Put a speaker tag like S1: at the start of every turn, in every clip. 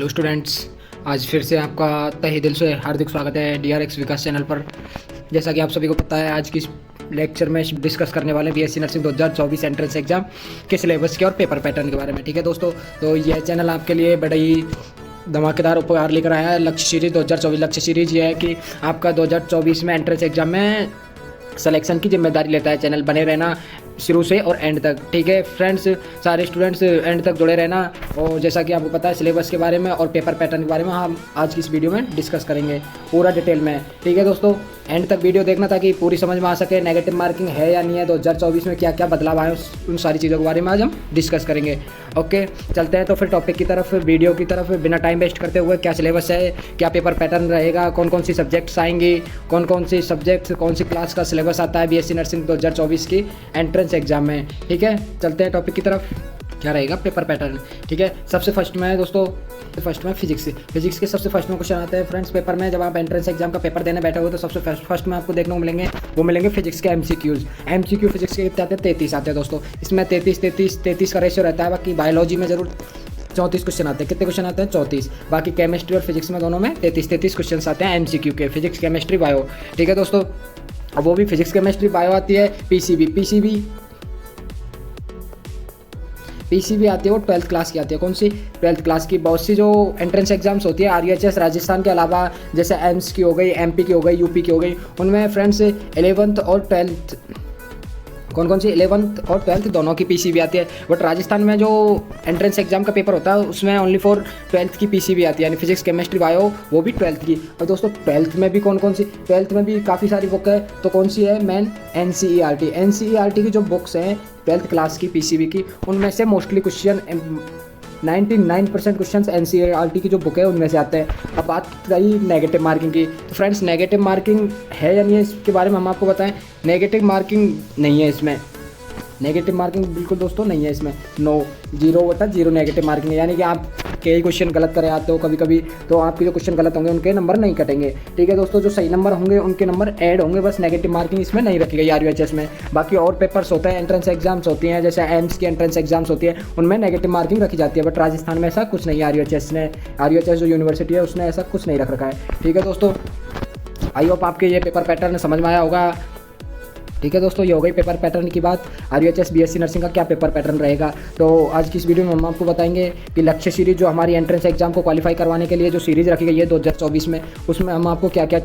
S1: Hello students, आज फिर से आपका तहे दिल से हार्दिक स्वागत है DRX विकास चैनल पर। जैसा कि आप सभी को पता है, आज की इस लेक्चर में डिस्कस करने वाले BSc नर्सिंग 2024 एंट्रेंस एग्जाम के सिलेबस के और पेपर पैटर्न के बारे में। ठीक है दोस्तों, तो यह चैनल आपके लिए बड़ा ही धमाकेदार उपहार लेकर आया है। लक्ष्य सीरीज 2024 लक्ष्य सीरीज ये है कि आपका 2024 में एंट्रेंस एग्जाम में सिलेक्शन की जिम्मेदारी लेता है। चैनल बने रहना शुरू से और एंड तक। ठीक है फ्रेंड्स, सारे स्टूडेंट्स एंड तक जुड़े रहना। और जैसा कि आपको पता है, सिलेबस के बारे में और पेपर पैटर्न के बारे में हम आज की इस वीडियो में डिस्कस करेंगे पूरा डिटेल में। ठीक है दोस्तों, एंड तक वीडियो देखना ताकि पूरी समझ में आ सके नेगेटिव मार्किंग है या नहीं है, 2024 में क्या क्या बदलाव आए, उन सारी चीज़ों के बारे में आज हम डिस्कस करेंगे। ओके, चलते हैं तो फिर टॉपिक की तरफ, वीडियो की तरफ, बिना टाइम वेस्ट करते हुए। क्या सिलेबस है, क्या पेपर पैटर्न रहेगा, कौन कौन सी सब्जेक्ट्स आएंगी, कौन कौन सी सब्जेक्ट्स, कौन सी क्लास का सिलेबस आता है BSc नर्सिंग 2024 की एंट्रेंस एग्जाम में। ठीक है, चलते हैं टॉपिक की तरफ। क्या रहेगा पेपर पैटर्न। ठीक है, सबसे फर्स्ट में दोस्तों, फर्स्ट में फिजिक्स के सबसे फर्स्ट में क्वेश्चन आते हैं फ्रेंड्स पेपर में। जब आप एंट्रेंस एग्जाम का पेपर देने बैठे हो तो सबसे फर्स्ट में आपको देखने को मिलेंगे, वो मिलेंगे फिजिक्स के MCQ फिजिक्स के कितने आते हैं, 33 आते हैं दोस्तों। इसमें 33 का रेशियो रहता है। बाकी बायोलॉजी में जरूर 34 क्वेश्चन आते हैं। कितने क्वेश्चन आते हैं, 34। बाकी केमिस्ट्री और फिजिक्स में दोनों में 33 क्वेश्चन आते हैं MCQ के, फिजिक्स केमिस्ट्री बायो। ठीक है दोस्तों, अब वो भी फिजिक्स केमिस्ट्री बायो आती है। PCB आती है, वो 12th क्लास की आती है। कौन सी, 12th क्लास की। बहुत सी जो एंट्रेंस एग्जाम्स होती है RUHS राजस्थान के अलावा, जैसे एम्स की हो गई, MP की हो गई, UP की हो गई, उनमें फ्रेंड्स 11th और 12th, कौन कौन सी 11th और 12th दोनों की PCB आती है। बट राजस्थान में जो एंट्रेंस एग्जाम का पेपर होता है उसमें ओनली फॉर 12th की PCB आती है, यानी फिजिक्स केमिस्ट्री बायो, वो भी 12th की। और दोस्तों 12th में भी कौन कौन सी, 12th में भी काफ़ी सारी बुक है। तो कौन सी है, मेन NCERT की जो बुक्स हैं 12th क्लास की PCB की, उनमें से मोस्टली क्वेश्चन 99% क्वेश्चन NCERT की जो बुक है उनमें से आते हैं। अब बात रही नेगेटिव मार्किंग की, तो फ्रेंड्स नेगेटिव मार्किंग है या नहीं है, इसके बारे में हम आपको बताएं। नेगेटिव मार्किंग नहीं है इसमें, नेगेटिव मार्किंग बिल्कुल दोस्तों नहीं है इसमें। 0/0 नेगेटिव मार्किंग है, यानी कि आप कई क्वेश्चन गलत करे आते हो कभी कभी, तो आपके जो क्वेश्चन गलत होंगे उनके नंबर नहीं कटेंगे। ठीक है दोस्तों, जो सही नंबर होंगे उनके नंबर ऐड होंगे, बस नेगेटिव मार्किंग इसमें नहीं रखी गई RUHS में। बाकी और पेपर्स होते हैं, एंट्रेंस एग्जाम्स होती हैं, जैसे एम्स की एंट्रेंस एग्जाम्स होती है, उनमें नेगेटिव मार्किंग रखी जाती है। बट राजस्थान में ऐसा कुछ नहीं है, RUHS जो यूनिवर्सिटी है उसने ऐसा कुछ नहीं रख रखा है। ठीक है दोस्तों, आई होप आपके ये पेपर पैटर्न समझ में आया होगा। ठीक है दोस्तों, ये हो गई पेपर पैटर्न की बात। RUHS BSc नर्सिंग का क्या पेपर पैटर्न रहेगा। तो आज की इस वीडियो में हम आपको बताएंगे कि लक्ष्य सीरीज जो हमारी एंट्रेंस एग्जाम को क्वालिफाई करवाने के लिए जो सीरीज़ रखी गई है 2024 में, उसमें हम आपको क्या क्या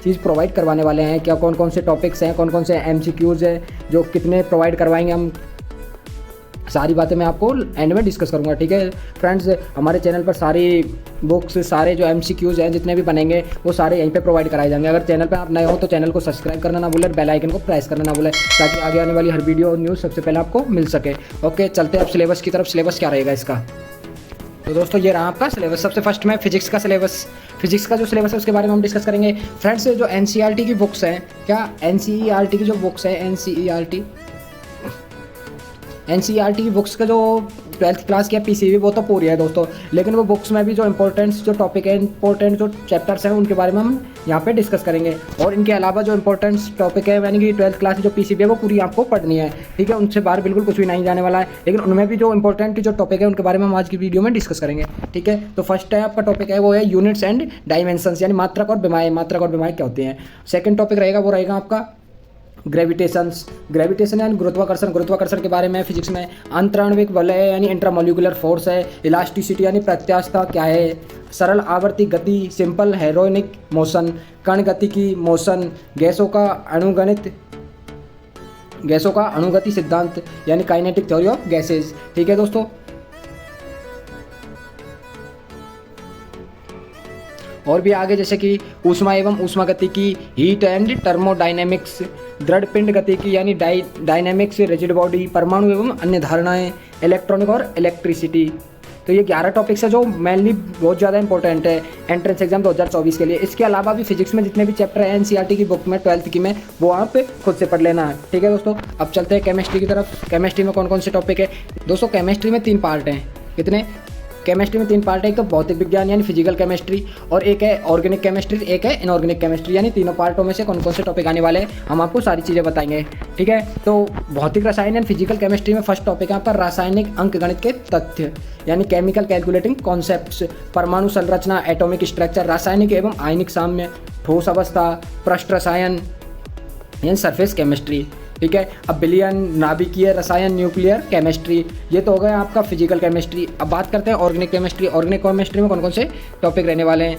S1: चीज़ प्रोवाइड करवाने वाले हैं, क्या कौन कौन से टॉपिक्स हैं, कौन कौन से MCQs हैं, जो कितने प्रोवाइड करवाएंगे हम, सारी बातें मैं आपको एंड में डिस्कस करूंगा। ठीक है फ्रेंड्स, हमारे चैनल पर सारी बुक्स, सारे जो MCQs हैं जितने भी बनेंगे वो सारे यहीं पे प्रोवाइड कराए जाएंगे। अगर चैनल पे आप नए हो तो चैनल को सब्सक्राइब करना ना भूलें, बेल आइकन को प्रेस करना ना भूलें, ताकि आगे आने वाली हर वीडियो और न्यूज़ सबसे पहले आपको मिल सके। ओके, चलते हैं अब सिलेबस की तरफ। सिलेबस क्या रहेगा इसका, तो दोस्तों ये रहा आपका सिलेबस। सबसे फर्स्ट में फिजिक्स का सिलेबस, फिजिक्स का जो सिलेबस है उसके बारे में हम डिस्कस करेंगे। फ्रेंड्स, जो NCERT की बुक्स हैं, क्या NCERT की जो बुक्स है, NCERT की बुक्स का जो 12th क्लास की PCB वो तो पूरी है दोस्तों, लेकिन वो बुक्स में भी जो जो टॉपिक है, इंपॉर्टेंट जो चैप्टर्स हैं उनके बारे में हम यहाँ पे डिस्कस करेंगे। और इनके अलावा जो इंपॉर्टेंट टॉपिक है, यानी कि 12th क्लास की जो PCB है वो पूरी आपको पढ़नी है। ठीक है, उनसे बाहर बिल्कुल कुछ भी नहीं जाने वाला है, लेकिन उनमें भी जो इंपॉर्टेंट जो टॉपिक है उनके बारे में हम आज की वीडियो में डिस्कस करेंगे। ठीक है, तो फर्स्ट है आपका टॉपिक है वो है यूनिट्स एंड डायमेंशंस, यानी मात्रक और विमाएँ। मात्रक और विमाएँ क्या होती हैं। सेकेंड टॉपिक रहेगा वो रहेगा आपका ग्रेविटेशन यानी गुरुत्वाकर्षण के बारे में फिजिक्स में। अंतराण्विक बल है, यानी इंट्रामोलिकुलर फोर्स है। इलास्टिसिटी यानी प्रत्यास्थता क्या है। सरल आवर्ती गति, सिंपल हार्मोनिक मोशन। कण गति की मोशन। गैसों का अणुगति सिद्धांत, यानी काइनेटिक थ्योरी ऑफ गैसेज। ठीक है दोस्तों, और भी आगे जैसे कि ऊष्मा एवं ऊष्मागतिकी, हीट एंड थर्मोडायनेमिक्स, दृढ़ पिंड गतिकी यानी डायनेमिक्स, रिजिड बॉडी, परमाणु एवं अन्य धारणाएं, इलेक्ट्रॉनिक और इलेक्ट्रिसिटी। तो ये 11 टॉपिक्स है जो मेनली बहुत ज़्यादा इंपॉर्टेंट है एंट्रेंस एग्जाम 2024 के लिए। इसके अलावा भी फिजिक्स में जितने भी चैप्टर है NCERT की बुक में 12th की में, वो आप खुद से पढ़ लेना है। ठीक है दोस्तों, अब चलते हैं केमिस्ट्री की तरफ। केमिस्ट्री में कौन कौन से टॉपिक है दोस्तों। केमिस्ट्री में 3 पार्ट हैं। कितने, केमिस्ट्री में 3 पार्ट है, एक तो भौतिक विज्ञान यानी फिजिकल केमिस्ट्री, और एक है ऑर्गेनिक केमिस्ट्री, एक है इनऑर्गेनिक केमिस्ट्री, यानी तीनों पार्टों में से कौन कौन से टॉपिक आने वाले हैं हम आपको सारी चीज़ें बताएंगे। ठीक है, तो भौतिक रसायन एंड फिजिकल केमिस्ट्री में फर्स्ट टॉपिक है आपका रासायनिक अंकगणित के तथ्य, यानी केमिकल कैलकुलेटिंग कॉन्सेप्ट्स, परमाणु संरचना, एटॉमिक स्ट्रक्चर, रासायनिक एवं आयनिक साम्य, ठोस अवस्था, पृष्ठ रसायन यानी सरफेस केमिस्ट्री। ठीक है, अब विलयन, नाभिकीय रसायन, न्यूक्लियर केमिस्ट्री, ये तो हो गया आपका फिजिकल केमिस्ट्री। अब बात करते हैं ऑर्गेनिक केमिस्ट्री। ऑर्गेनिक केमिस्ट्री में कौन कौन से टॉपिक रहने वाले हैं?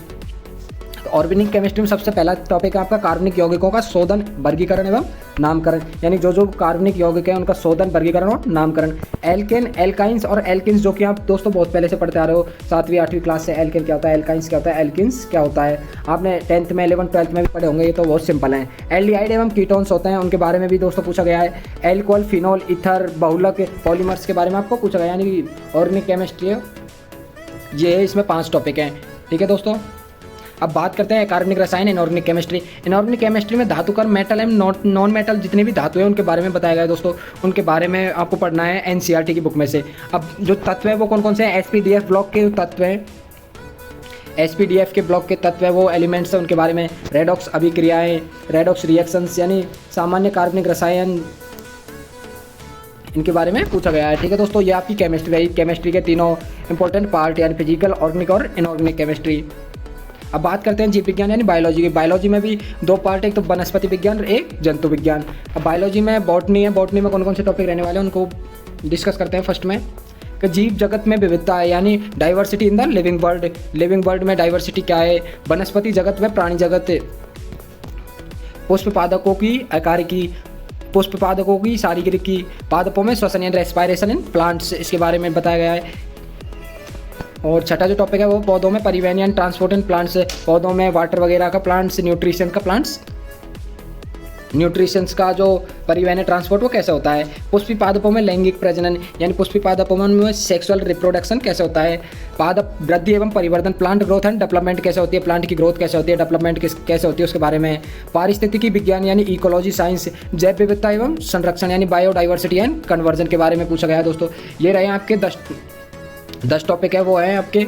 S1: तो ऑर्गेनिक केमिस्ट्री में सबसे पहला टॉपिक है आपका कार्बनिक यौगिकों का शोधन, वर्गीकरण एवं नामकरण, यानी जो जो कार्बनिक यौगिक है उनका शोधन, वर्गीकरण और नामकरण। एल्केन, एल्काइंस और एल्किन्स, जो कि आप दोस्तों बहुत पहले से पढ़ते आ रहे हो, 7वीं 8वीं क्लास से। एल्केन क्या होता है, एल्काइंस क्या होता है, एल्किन्स क्या होता है, आपने 10th में 11th 12th में भी पढ़े होंगे, ये तो बहुत सिंपल हैं। एल्डिहाइड एवं कीटोन्स होते हैं, उनके बारे में भी दोस्तों पूछा गया है। एल्कोहल, फिनॉल, ईथर, बहुलक पॉलीमर्स के बारे में आपको पूछा गया, यानी ऑर्गेनिक केमिस्ट्री ये है, इसमें 5 टॉपिक हैं। ठीक है दोस्तों, अब बात करते हैं कार्बनिक रसायन, इनऑर्गेनिक केमिस्ट्री। इनऑर्गेनिक केमिस्ट्री में धातु कण, मेटल एंड नॉन मेटल जितने भी धातु हैं उनके बारे में बताया गया है दोस्तों, उनके बारे में आपको पढ़ना है एनसीईआरटी की बुक में से। अब जो तत्व है वो कौन कौन से हैं? एसपीडीएफ ब्लॉक के तत्व हैं, एसपीडीएफ के ब्लॉक के तत्व है वो एलिमेंट्स हैं, उनके बारे में। रेडॉक्स अभिक्रियाएं, रेडॉक्स रिएक्शंस यानी सामान्य कार्बनिक रसायन, इनके बारे में पूछा गया है। ठीक है दोस्तों, ये आपकी केमिस्ट्री रही, केमिस्ट्री के तीनों इंपॉर्टेंट पार्ट यानी फिजिकल, ऑर्गेनिक और इनऑर्गेनिक केमिस्ट्री। अब बात करते हैं जीव विज्ञान यानी बायोलॉजी की। बायोलॉजी में भी 2 पार्ट है, एक तो वनस्पति विज्ञान और एक जंतु विज्ञान। अब बायोलॉजी में बॉटनी है, बॉटनी में कौन कौन से टॉपिक रहने वाले हैं उनको डिस्कस करते हैं। फर्स्ट में कि जीव जगत में विविधता है, यानी diversity in the living world. Living world में डाइवर्सिटी क्या है? वनस्पति जगत में प्राणी जगत, पुष्प पादकों की अकारिकी, पुष्प पादकों की शारीरिकी, पादपों में श्वसन यानी रेस्पायरेशन इन प्लांट्स, इसके बारे में बताया गया है। और छठा जो टॉपिक है वो पौधों में परिवहन यानी ट्रांसपोर्ट इन प्लांट्स, पौधों में वाटर वगैरह का, प्लांट्स न्यूट्रिशन का, प्लांट्स न्यूट्रिशंस का जो परिवहन है, ट्रांसपोर्ट, वो कैसे होता है। पुष्पी पादपों में लैंगिक प्रजनन यानी पुष्पी पादपों में सेक्सुअल रिप्रोडक्शन कैसे होता है। पादप वृद्धि एवं परिवर्तन, प्लांट ग्रोथ एंड डेवलपमेंट कैसे होती है, प्लांट की ग्रोथ कैसे होती है, डेवलपमेंट कैसे होती है, उसके बारे में। पारिस्थितिकी विज्ञान यानी इकोलॉजी साइंस, जैव विविधता एवं संरक्षण यानी बायोडाइवर्सिटी एंड कन्वर्जन के बारे में पूछा गया है दोस्तों। ये रहे आपके 10 टॉपिक है वो हैं आपके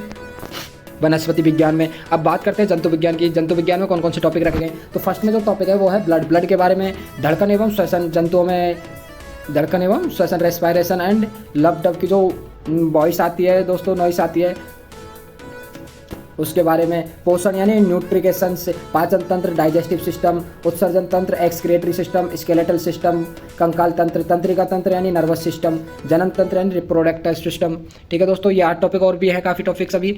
S1: वनस्पति विज्ञान में। अब बात करते हैं जंतु विज्ञान की। जंतु विज्ञान में कौन कौन से टॉपिक रखे गए? तो फर्स्ट में जो टॉपिक है वो है ब्लड के बारे में, धड़कन एवं श्वसन, जंतुओं में धड़कन एवं श्वसन, रेस्पायरेशन एंड लब डब की जो वॉइस आती है दोस्तों, नॉइस आती है, उसके बारे में। पोषण यानी न्यूट्रिकेशन, पाचन तंत्र, डाइजेस्टिव सिस्टम, उत्सर्जन तंत्र, एक्सक्रेटरी सिस्टम, स्केलेटल सिस्टम, कंकाल तंत्र, तंत्रिका तंत्र यानी नर्वस सिस्टम, जनन तंत्र यानी रिप्रोडक्टिव सिस्टम। ठीक है दोस्तों, ये 8 टॉपिक और भी है, काफ़ी टॉपिक्स अभी।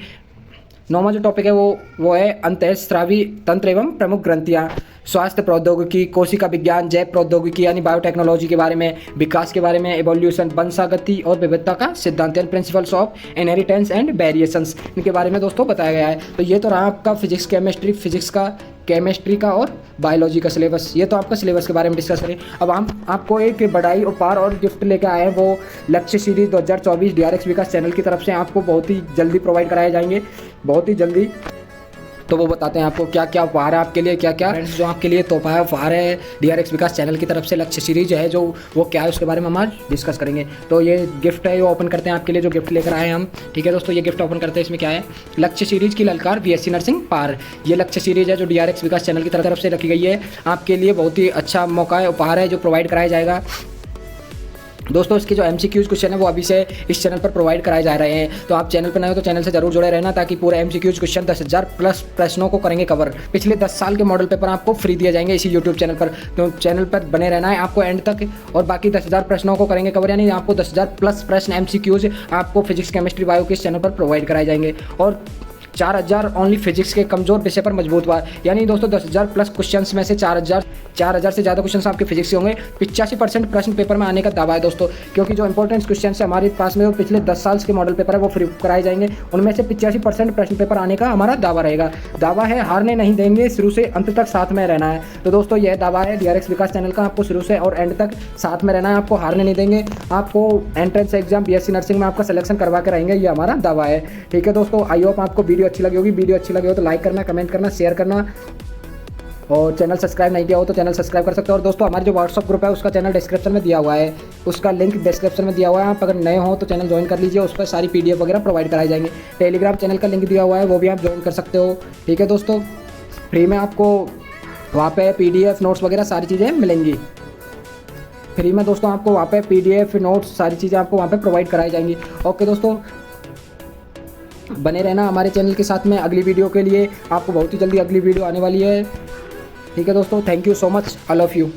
S1: 9वां जो टॉपिक है वो है अंतःस्रावी तंत्र एवं प्रमुख ग्रंथियाँ, स्वास्थ्य प्रौद्योगिकी, कोशिका विज्ञान, जैव प्रौद्योगिकी यानी बायोटेक्नोलॉजी के बारे में, विकास के बारे में, एवोल्यूशन, वंशागति और विविधता का सिद्धांत यानी principles of inheritance and variations, इनके बारे में दोस्तों बताया गया है। तो ये तो रहा आपका फिजिक्स केमिस्ट्री, फिजिक्स का, केमिस्ट्री का और बायोलॉजी का सिलेबस। ये तो आपका सिलेबस के बारे में डिस्कस करें। अब हम आपको एक बधाई, उपहार और गिफ्ट लेकर आए हैं, वो लक्ष्य सीरीज 2024 DRX विकास चैनल की तरफ से आपको बहुत ही जल्दी प्रोवाइड कराए जाएंगे, बहुत ही जल्दी। तो वो बताते हैं आपको क्या क्या उपहार है आपके लिए, क्या क्या जो आपके लिए तोहफा है, उपहार है DRX विकास चैनल की तरफ से। लक्ष्य सीरीज है जो वो क्या है उसके बारे में हम आज डिस्कस करेंगे। तो ये गिफ्ट है, वो ओपन करते हैं आपके लिए, जो गिफ्ट लेकर आए हैं हम। ठीक है दोस्तों, ये गिफ्ट ओपन करते हैं। इसमें क्या है? लक्ष्य सीरीज की ललकार BSc नर्सिंग पार, ये लक्ष्य सीरीज है जो DRX विकास चैनल की तरफ से रखी गई है। आपके लिए बहुत ही अच्छा मौका है, उपहार है जो प्रोवाइड कराया जाएगा दोस्तों। इसके जो MCQs क्वेश्चन है वो अभी से इस चैनल पर प्रोवाइड कराए जा रहे हैं। तो आप चैनल पर नए हो तो चैनल से जरूर जुड़े रहना, ताकि पूरे MCQs क्वेश्चन 10,000 प्लस प्रश्नों को करेंगे कवर। पिछले 10 साल के मॉडल पेपर आपको फ्री दिए जाएंगे इसी YouTube चैनल पर। तो चैनल पर बने रहना है आपको एंड तक, और बाकी 10,000 प्रश्नों को करेंगे कवर, यानी आपको 10,000 प्लस प्रश्न MCQs आपको फिजिक्स, केमिस्ट्री, बायो के इस चैनल पर प्रोवाइड कराए जाएंगे। और 4,000 ओनली फिजिक्स के कमजोर विषय पर मजबूत हुआ, यानी दोस्तों 10,000 प्लस क्वेश्चंस में से 4,000 से ज़्यादा क्वेश्चंस आपके फिजिक्स के होंगे। 85% प्रश्न पेपर में आने का दावा है दोस्तों, क्योंकि जो इंपॉर्टेंट क्वेश्चन है हमारे पास में, वो पिछले 10 साल के मॉडल पेपर है वो फ्री कराए जाएंगे। उनमें से 85% प्रश्न पेपर आने का हमारा दावा रहेगा। दावा है, हारने नहीं देंगे, शुरू से अंत तक साथ में रहना है। तो दोस्तों यह दावा है DRX विकास चैनल का, आपको शुरू से और एंड तक साथ में रहना है, आपको हारने नहीं देंगे। आपको एंट्रेंस एग्जाम BSc नर्सिंग में आपका सिलेक्शन करवा के रहेंगे, ये हमारा दावा है। ठीक है दोस्तों, आई होप आपको वीडियो अच्छी लगी होगी। वीडियो अच्छी लगी हो तो लाइक करना, कमेंट करना, शेयर करना, और चैनल सब्सक्राइब नहीं किया हो तो चैनल सब्सक्राइब कर सकते हो। और दोस्तों हमारे जो व्हाट्सअप ग्रुप है उसका चैनल डिस्क्रिप्शन में दिया हुआ है, उसका लिंक डिस्क्रिप्शन में दिया हुआ है। आप अगर नए हो तो चैनल ज्वाइन कर लीजिए, उस पर सारी PDF वगैरह प्रोवाइड कराए जाएंगे। टेलीग्राम चैनल का लिंक दिया हुआ है, वो भी आप ज्वाइन कर सकते हो। ठीक है दोस्तों, फ्री में आपको वहाँ पे PDF नोट्स वगैरह सारी चीज़ें मिलेंगी फ्री में दोस्तों। आपको वहाँ पे PDF नोट्स सारी चीज़ें आपको वहाँ पे प्रोवाइड कराई जाएंगी। ओके दोस्तों, बने रहना हमारे चैनल के साथ में अगली वीडियो के लिए। आपको बहुत ही जल्दी अगली वीडियो आने वाली है। ठीक है दोस्तों, thank you so much, I love you.